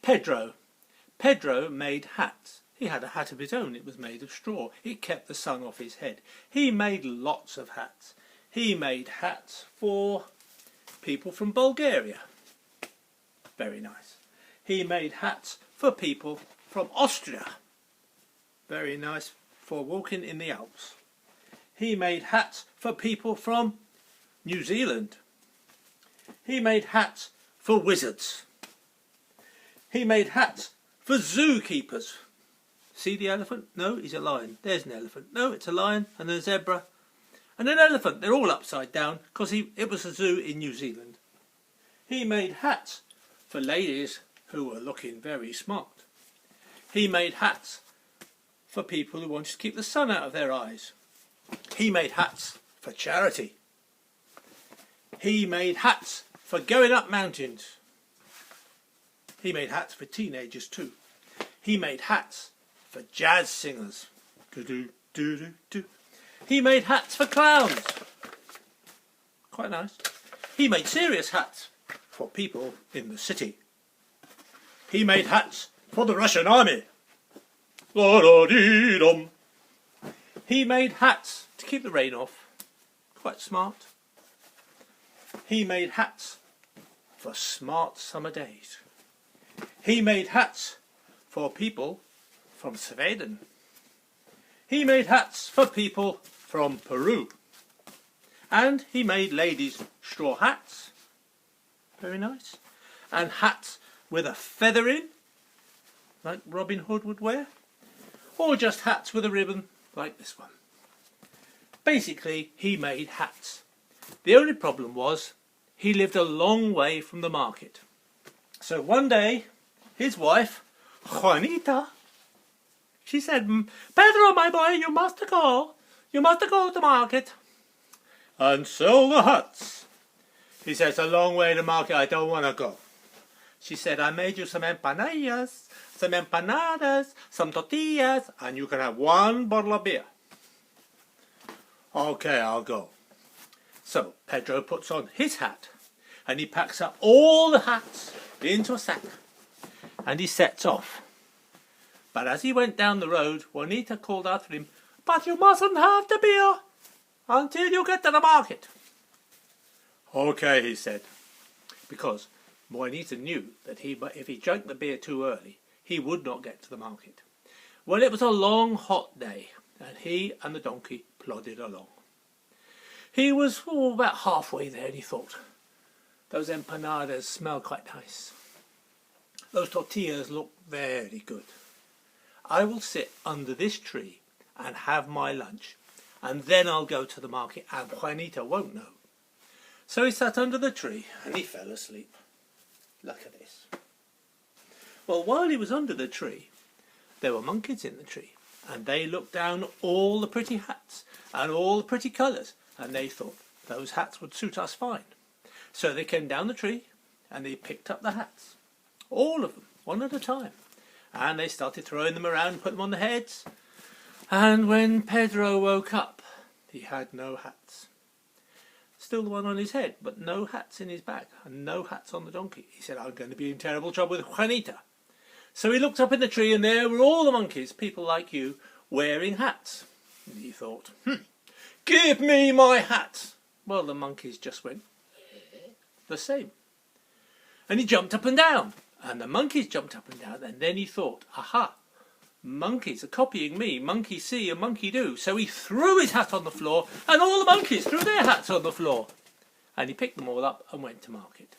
Pedro. Pedro made hats. He had a hat of his own. It was made of straw. It kept the sun off his head. He made lots of hats. He made hats for people from Bulgaria. Very nice. He made hats for people from Austria. Very nice for walking in the Alps. He made hats for people from New Zealand. He made hats for wizards. He made hats for zookeepers. See the elephant? No, he's a lion. There's an elephant. No, it's a lion and a zebra and an elephant. They're all upside down because it was a zoo in New Zealand. He made hats for ladies who were looking very smart. He made hats for people who wanted to keep the sun out of their eyes. He made hats for charity. He made hats for going up mountains. He made hats for teenagers too. He made hats for jazz singers. Do-do-do-do-do. He made hats for clowns. Quite nice. He made serious hats for people in the city. He made hats for the Russian army. La-da-dee-dum. He made hats to keep the rain off. Quite smart. He made hats for smart summer days. He made hats for people from Sweden. He made hats for people from Peru. And he made ladies straw hats. Very nice. And hats with a feather in, like Robin Hood would wear. Or just hats with a ribbon, like this one. Basically, he made hats. The only problem was he lived a long way from the market. So one day, his wife, Juanita, she said, "Pedro, my boy, you must go. You must go to the market and sell the hats." He says, "A long way to market, I don't want to go." She said, "I made you some empanadas, some tortillas, and you can have one bottle of beer." "Okay, I'll go." So Pedro puts on his hat and he packs up all the hats into a sack and he sets off. But as he went down the road, Juanita called after him, "But you mustn't have the beer until you get to the market." "Okay," he said, because Juanita knew that if he drank the beer too early, he would not get to the market. Well, it was a long, hot day, and he and the donkey plodded along. He was about halfway there, and he thought, those empanadas smell quite nice. Those tortillas look very good. I will sit under this tree and have my lunch, and then I'll go to the market, and Juanita won't know. So he sat under the tree, and he fell asleep. Look at this. Well, while he was under the tree, there were monkeys in the tree, and they looked down all the pretty hats and all the pretty colours, and they thought those hats would suit us fine. So they came down the tree and they picked up the hats, all of them, one at a time, and they started throwing them around, put them on the heads. And when Pedro woke up, he had no hats. Still the one on his head, but no hats in his back and no hats on the donkey. He said, "I'm going to be in terrible trouble with Juanita." So he looked up in the tree, and there were all the monkeys, people like you, wearing hats. And he thought, "Give me my hat." Well, the monkeys just went the same. And he jumped up and down, and the monkeys jumped up and down, and then he thought, aha, monkeys are copying me, monkey see and monkey do. So he threw his hat on the floor, and all the monkeys threw their hats on the floor. And he picked them all up and went to market.